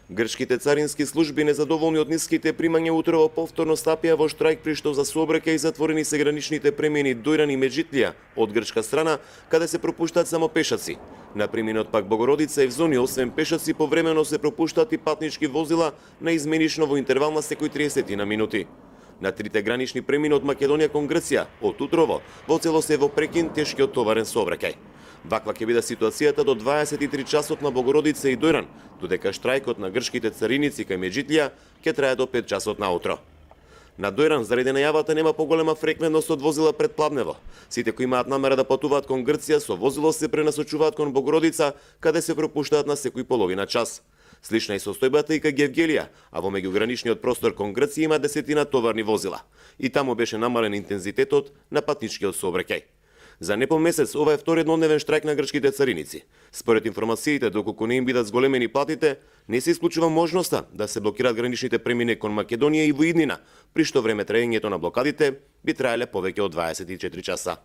Грчките царински служби, незадоволни од ниските примања, утрово повторно стапија во штрајк, при што за сообраќај затворени се граничните премини Дојран и Меджитлија од грчка страна, каде се пропуштаат само пешаци. На преминот пак Богородица и Евзонија, освен пешаци, повремено се пропуштаат и патнички возила на изменично во интервал на секој 30 на минути. На трите гранични премини од Македонија кон Грција, од утрово, во целост е во прекин тешкиот товарен сообраќај. Ваква ќе биде ситуацијата до 23 часот на Богородица и Дојран, додека штрајкот на грчките цариници кај Меджитлија ќе трае до 5 часот наутро. На Дојран, заради најавата, нема поголема фреквентност од возила пред Плавнево. Сите кои имаат намера да патуваат кон Грција со возило се пренасочуваат кон Богородица, каде се пропуштаат на секој половина час. Слична е состојбата и кај Гевгелија, а во меѓуграничниот простор кон Грција има десетина товарни возила. И таму беше намален интензитетот на патничкиот сообраќај. За непол месец ова е втори еднодневен штрајк на грчките цариници. Според информациите, доколку не им бидат зголемени платите, не се исклучува можноста да се блокираат граничните премини кон Македонија и во иднина, при што време траењето на блокадите би траеле повеќе од 24 часа.